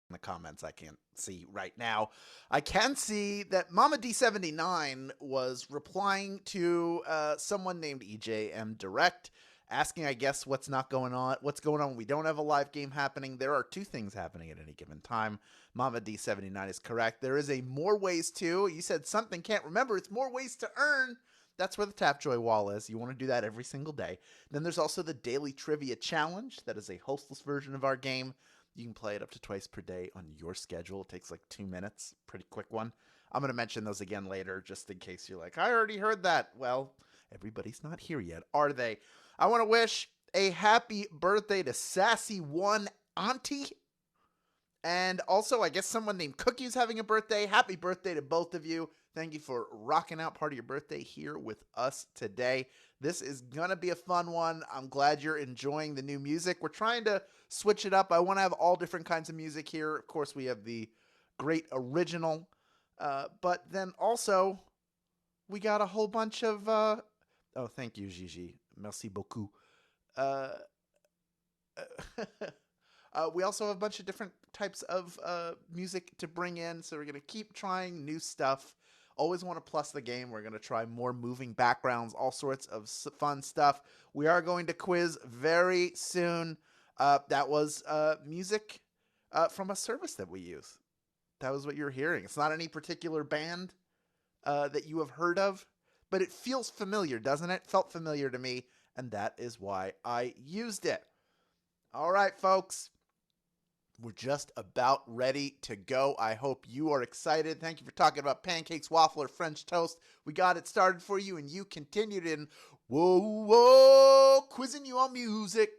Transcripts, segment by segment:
in the comments I can't see right now. I can see that Mama D79 was replying to someone named EJM Direct, asking, I guess, what's going on when we don't have a live game happening. There are two things happening at any given time. Mama D79 is correct. There is a more ways to. You said something, can't remember. It's more ways to earn. That's where the Tapjoy wall is. You want to do that every single day. Then there's also the Daily Trivia Challenge. That is a hostless version of our game. You can play it up to twice per day on your schedule. It takes like 2 minutes. Pretty quick one. I'm going to mention those again later just in case you're like, I already heard that. Well, everybody's not here yet, are they? I want to wish a happy birthday to Sassy One Auntie. And also, I guess someone named Cookie's having a birthday. Happy birthday to both of you. Thank you for rocking out part of your birthday here with us today. This is going to be a fun one. I'm glad you're enjoying the new music. We're trying to switch it up. I want to have all different kinds of music here. Of course, we have the great original, but then also we got a whole bunch of. Oh, thank you, Gigi. Merci beaucoup. Uh, we also have a bunch of different types of music to bring in, so we're going to keep trying new stuff. Always want to plus the game. We're going to try more moving backgrounds, all sorts of fun stuff. We are going to quiz very soon. That was music from a service that we use. That was what you're hearing. It's not any particular band that you have heard of, but it feels familiar, doesn't it? Felt familiar to me, and that is why I used it. All right, folks. We're just about ready to go. I hope you are excited. Thank you for talking about pancakes, waffle, or French toast. We got it started for you, and you continued in, whoa, whoa, quizzing you on music.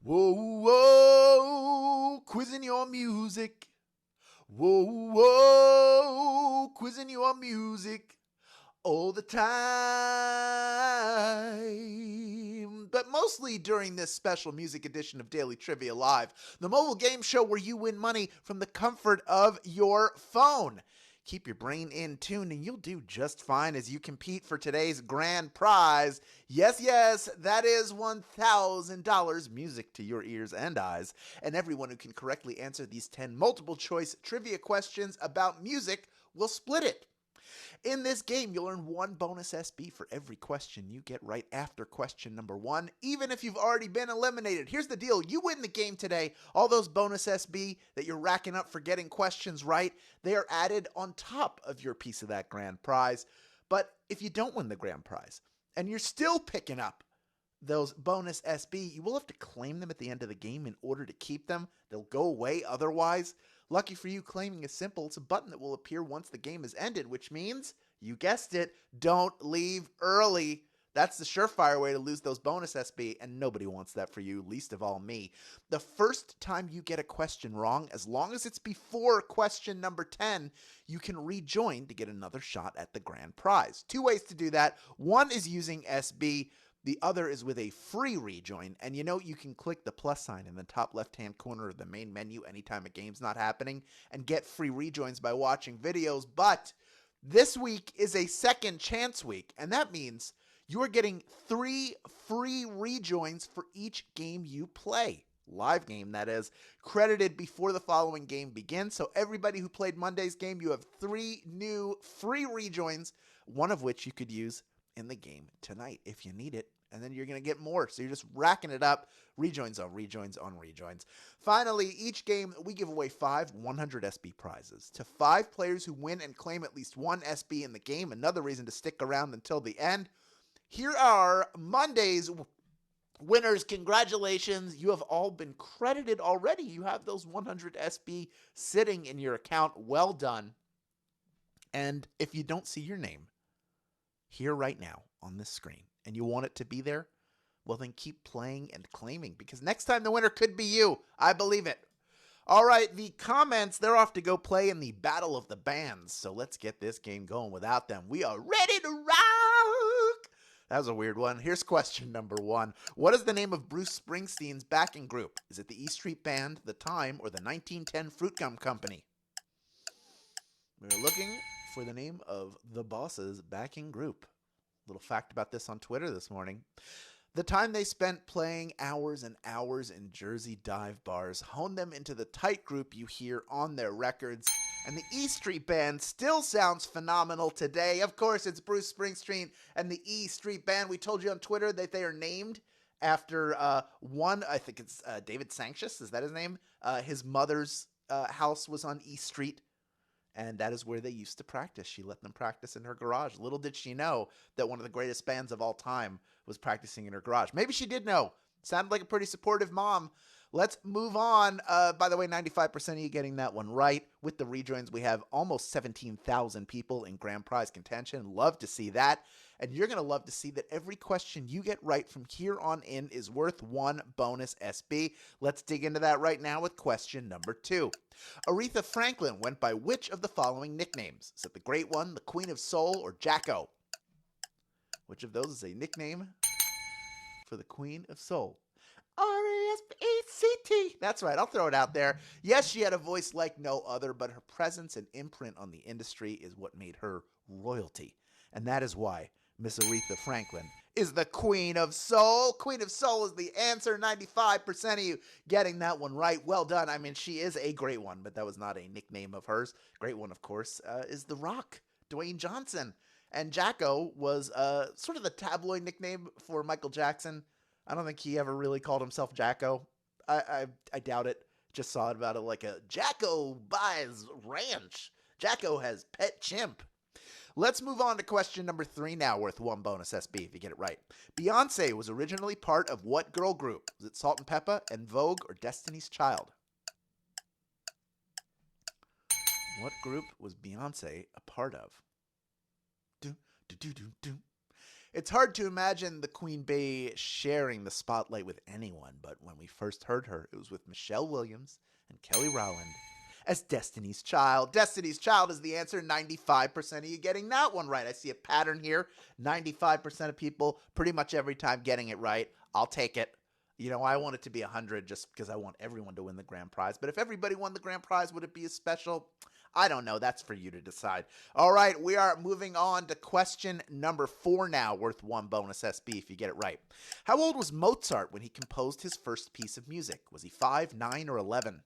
Whoa, whoa, quizzing you on music. Whoa, whoa, quizzing you on music all the time. But mostly during this special music edition of Daily Trivia Live, the mobile game show where you win money from the comfort of your phone. Keep your brain in tune and you'll do just fine as you compete for today's grand prize. Yes, yes, that is $1,000 music to your ears and eyes. And everyone who can correctly answer these 10 multiple choice trivia questions about music will split it. In this game, you'll earn one bonus SB for every question you get right after question number 1, even if you've already been eliminated. Here's the deal. You win the game today. All those bonus SB that you're racking up for getting questions right, they are added on top of your piece of that grand prize. But if you don't win the grand prize and you're still picking up those bonus SB, you will have to claim them at the end of the game in order to keep them. They'll go away otherwise. Lucky for you, claiming is simple. It's a button that will appear once the game is ended, which means, you guessed it, don't leave early. That's the surefire way to lose those bonus SB, and nobody wants that for you, least of all me. The first time you get a question wrong, as long as it's before question number 10, you can rejoin to get another shot at the grand prize. Two ways to do that. One is using SB. The other is with a free rejoin, and you can click the plus sign in the top left-hand corner of the main menu anytime a game's not happening and get free rejoins by watching videos, but this week is a second chance week, and that means you are getting 3 free rejoins for each game you play. Live game, that is, credited before the following game begins, so everybody who played Monday's game, you have 3 new free rejoins, one of which you could use in the game tonight if you need it, and then you're going to get more, so you're just racking it up, rejoins on rejoins on rejoins. Finally, each game we give away 5 100 SB prizes to 5 players who win and claim at least 1 SB in the game. Another reason to stick around until the end. Here are Monday's winners. Congratulations, you have all been credited already. You have those 100 SB sitting in your account. Well done. And if you don't see your name here right now on this screen and you want it to be there, well then keep playing and claiming, because next time the winner could be you. I believe it. All right, the comments, they're off to go play in the Battle of the Bands, so let's get this game going without them. We are ready to rock! That was a weird one. Here's question number 1. What is the name of Bruce Springsteen's backing group? Is it the E Street Band, The Time, or the 1910 Fruit Gum Company? We're looking for the name of the boss's backing group. Little fact about this on Twitter this morning. The time they spent playing hours and hours in Jersey dive bars honed them into the tight group you hear on their records, and the E Street Band still sounds phenomenal today. Of course, it's Bruce Springsteen and the E Street Band. We told you on Twitter that they are named after one, I think it's David Sanchez, is that his name? His mother's house was on E Street, and that is where they used to practice. She let them practice in her garage. Little did she know that one of the greatest bands of all time was practicing in her garage. Maybe she did know. Sounded like a pretty supportive mom. Let's move on. By the way, 95% of you getting that one right. With the rejoins, we have almost 17,000 people in grand prize contention. Love to see that. And you're going to love to see that every question you get right from here on in is worth one bonus SB. Let's dig into that right now with question number 2. Aretha Franklin went by which of the following nicknames? Is it the Great One, the Queen of Soul, or Jacko? Which of those is a nickname for the Queen of Soul? R-E-S-P-E-C-T. That's right, I'll throw it out there. Yes, she had a voice like no other, but her presence and imprint on the industry is what made her royalty. And that is why Miss Aretha Franklin is the Queen of Soul. Queen of Soul is the answer. 95% of you getting that one right. Well done. I mean, she is a great one, but that was not a nickname of hers. Great one, of course, is The Rock, Dwayne Johnson. And Jacko was sort of the tabloid nickname for Michael Jackson. I don't think he ever really called himself Jacko. I doubt it. Just saw it about it like a Jacko buys ranch. Jacko has pet chimp. Let's move on to question number 3 now, worth one bonus SB if you get it right. Beyonce was originally part of what girl group? Was it Salt and Peppa, En Vogue, or Destiny's Child? What group was Beyonce a part of? It's hard to imagine the Queen Bee sharing the spotlight with anyone, but when we first heard her, it was with Michelle Williams and Kelly Rowland as Destiny's Child. Destiny's Child is the answer. 95% of you getting that one right. I see a pattern here. 95% of people pretty much every time getting it right. I'll take it. You know, I want it to be 100 just because I want everyone to win the grand prize. But if everybody won the grand prize, would it be as special? I don't know. That's for you to decide. All right, we are moving on to question number 4 now, worth one bonus SB if you get it right. How old was Mozart when he composed his first piece of music? Was he 5, 9, or 11?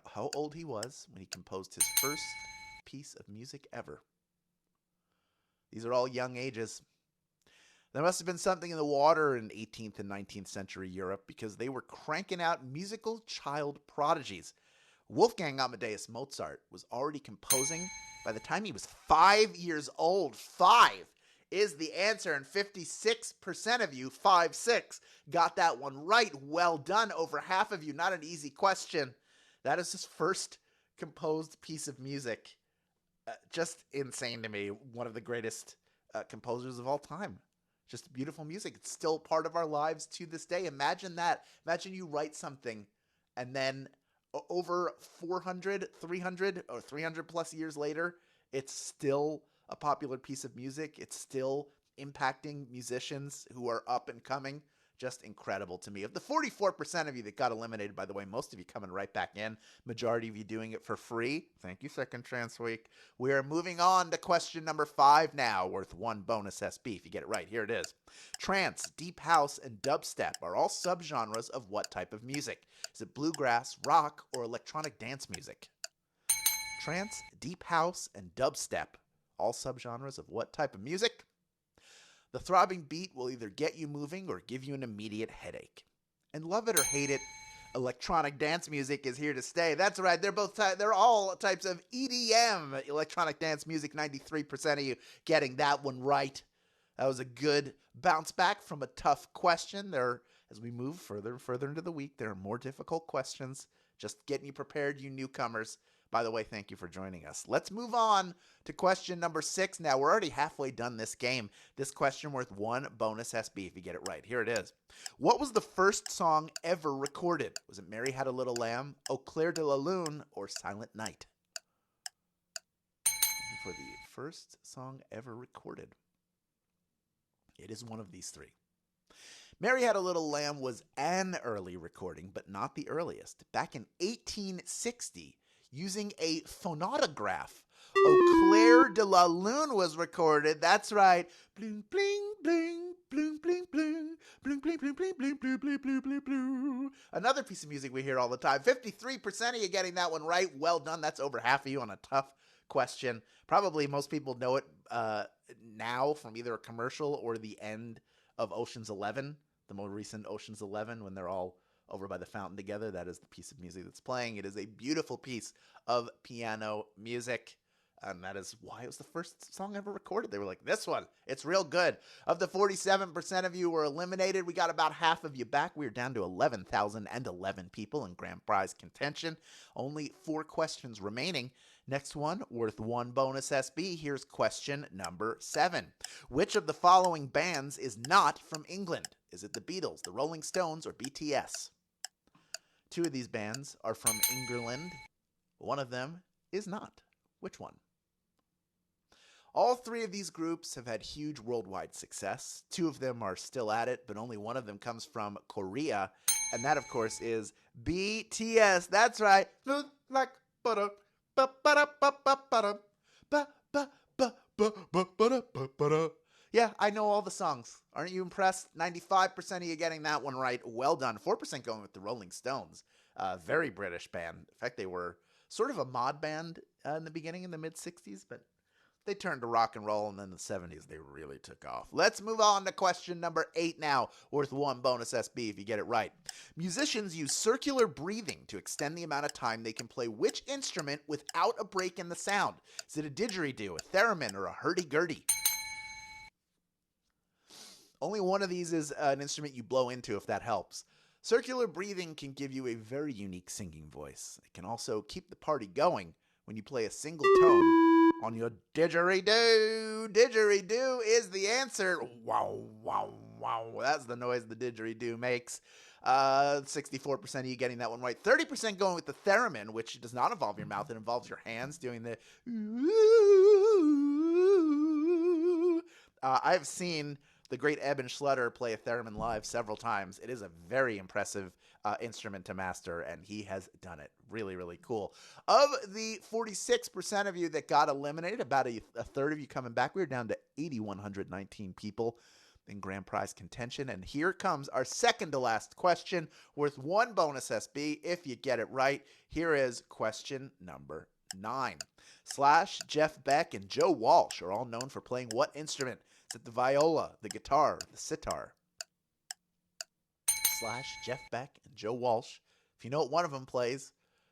How old he was when he composed his first piece of music ever. These are all young ages. There must have been something in the water in 18th and 19th century Europe because they were cranking out musical child prodigies. Wolfgang Amadeus Mozart was already composing by the time he was 5 years old. 5 is the answer, and 56% of you, 5-6, got that one right. Well done. Over half of you. Not an easy question. That is his first composed piece of music. Just insane to me. One of the greatest composers of all time. Just beautiful music. It's still part of our lives to this day. Imagine that. Imagine you write something and then over 400, 300, or 300 plus years later, it's still a popular piece of music. It's still impacting musicians who are up and coming. Just incredible to me. Of the 44% of you that got eliminated, by the way, most of you coming right back in, majority of you doing it for free. Thank you, Second Trance Week. We are moving on to question number 5 now, worth one bonus SB if you get it right. Here it is. Trance, deep house, and dubstep are all subgenres of what type of music? Is it bluegrass, rock, or electronic dance music? Trance, deep house, and dubstep, all subgenres of what type of music? The throbbing beat will either get you moving or give you an immediate headache. And love it or hate it, electronic dance music is here to stay. That's right, they're all types of EDM, electronic dance music. 93% of you getting that one right. That was a good bounce back from a tough question. As we move further and further into the week, there are more difficult questions. Just getting you prepared, you newcomers. By the way, thank you for joining us. Let's move on to question number 6 now. We're already halfway done this game. This question worth one bonus SB if you get it right. Here it is. What was the first song ever recorded? Was it Mary Had a Little Lamb, Au Clair de la Lune, or Silent Night? For the first song ever recorded, it is one of these 3. Mary Had a Little Lamb was an early recording, but not the earliest. Back in 1860, using a phonograph, Au Clair de la Lune was recorded. That's right. Bling, bling, bling, Bloom, bling, bling. Bloom, bling, bling, bling, bling, bling, bling, bling, bling, bling. Another piece of music we hear all the time. 53% of you getting that one right. Well done. That's over half of you on a tough question. Probably most people know it now from either a commercial or the end of Ocean's 11, the more recent Ocean's 11, when they're all over by the fountain together. That is the piece of music that's playing. It is a beautiful piece of piano music. And that is why it was the first song ever recorded. They were like, this one, it's real good. Of the 47% of you were eliminated, we got about half of you back. We are down to 11,011 people in grand prize contention. Only 4 questions remaining. Next one, worth 1 bonus SB. Here's question number 7. Which of the following bands is not from England? Is it the Beatles, the Rolling Stones, or BTS? 2 of these bands are from England. One of them is not. Which one? All 3 of these groups have had huge worldwide success. 2 of them are still at it, but only one of them comes from Korea. And that, of course, is BTS. That's right. Smooth like butter. Yeah, I know all the songs. Aren't you impressed? 95% of you getting that one right. Well done. 4% going with the Rolling Stones. Very British band. In fact, they were sort of a mod band in the beginning, in the mid-60s, but they turned to rock and roll, and then in the 70s, they really took off. Let's move on to question number 8 now, worth 1 bonus SB if you get it right. Musicians use circular breathing to extend the amount of time they can play which instrument without a break in the sound? Is it a didgeridoo, a theremin, or a hurdy-gurdy? Only one of these is an instrument you blow into, if that helps. Circular breathing can give you a very unique singing voice. It can also keep the party going when you play a single tone on your didgeridoo. Didgeridoo is the answer. Wow, wow, wow. That's the noise the didgeridoo makes. 64% of you getting that one right. 30% going with the theremin, which does not involve your mouth. It involves your hands doing the I've seen the great Eben Schlutter play a theremin live several times. It is a very impressive instrument to master, and he has done it. Really, really cool. Of the 46% of you that got eliminated, about a third of you coming back, we're down to 8,119 people in grand prize contention. And here comes our second to last question, worth 1 bonus SB if you get it right. Here is question number 9. Slash, Jeff Beck, and Joe Walsh are all known for playing what instrument? Is it the viola, the guitar, the sitar? Slash, Jeff Beck, and Joe Walsh. If you know what one of them plays,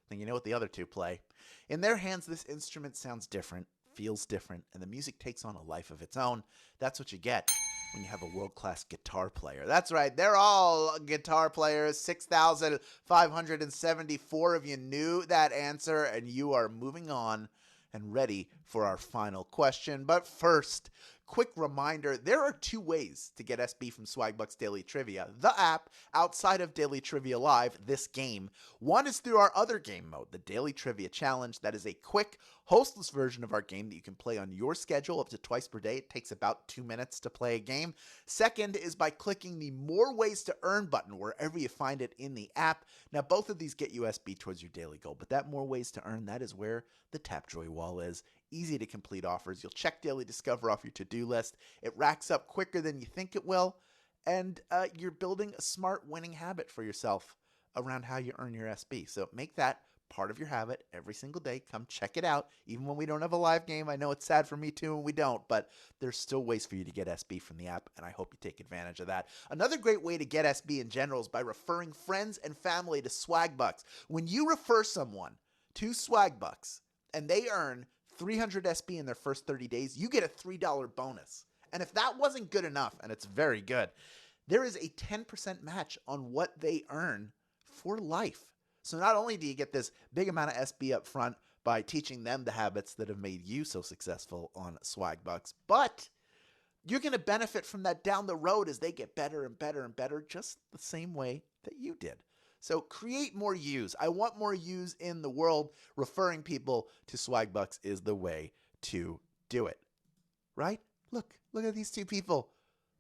then you know what the other 2 play. In their hands, this instrument sounds different, feels different, and the music takes on a life of its own. That's what you get when you have a world-class guitar player. That's right, they're all guitar players. 6,574 of you knew that answer, and you are moving on and ready for our final question. But first, quick reminder, there are 2 ways to get SB from Swagbucks Daily Trivia, the app, outside of Daily Trivia Live, this game. One is through our other game mode, the Daily Trivia Challenge. That is a quick, hostless version of our game that you can play on your schedule up to twice per day. It takes about 2 minutes to play a game. Second is by clicking the More Ways to Earn button wherever you find it in the app. Now, both of these get you SB towards your daily goal, but that More Ways to Earn, that is where the Tapjoy wall is. Easy to complete offers. You'll check Daily Discover off your to-do list. It racks up quicker than you think it will, and you're building a smart winning habit for yourself around how you earn your SB. So make that part of your habit every single day. Come check it out. Even when we don't have a live game, I know it's sad for me too when we don't, but there's still ways for you to get SB from the app, and I hope you take advantage of that. Another great way to get SB in general is by referring friends and family to Swagbucks. When you refer someone to Swagbucks and they earn 300 SB in their first 30 days, you get a $3 bonus. And if that wasn't good enough, and it's very good, there is a 10% match on what they earn for life. So not only do you get this big amount of SB up front by teaching them the habits that have made you so successful on Swagbucks, but you're going to benefit from that down the road as they get better and better and better, just the same way that you did. So create more yous. I want more yous in the world. Referring people to Swagbucks is the way to do it. Right? Look at these 2 people.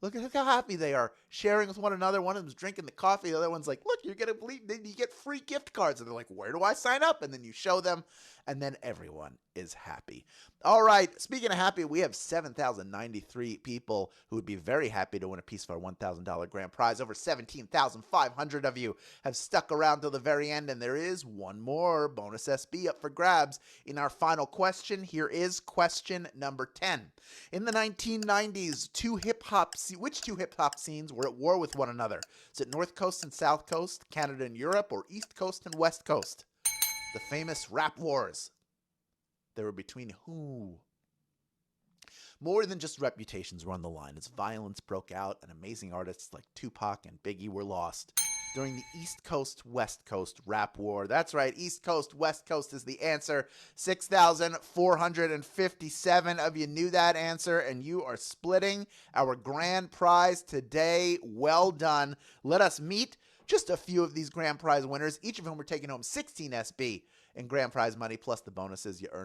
Look how happy they are, sharing with one another. One of them's drinking the coffee. The other one's like, look, you're going to believe you get free gift cards. And they're like, where do I sign up? And then you show them. and then everyone is happy. All right, speaking of happy, we have 7,093 people who would be very happy to win a piece of our $1,000 grand prize. Over 17,500 of you have stuck around till the very end, and there is one more bonus SB up for grabs in our final question. Here is question number 10. In the 1990s, which two hip-hop scenes were at war with one another? Is it North Coast and South Coast, Canada and Europe, or East Coast and West Coast? The famous rap wars. They were between who? More than just reputations were on the line as violence broke out and amazing artists like Tupac and Biggie were lost during the East Coast-West Coast rap war. That's right, East Coast-West Coast is the answer. 6,457 of you knew that answer, and you are splitting our grand prize today. Well done. Let us meet just a few of these grand prize winners, each of whom are taking home 16 SB in grand prize money plus the bonuses you earn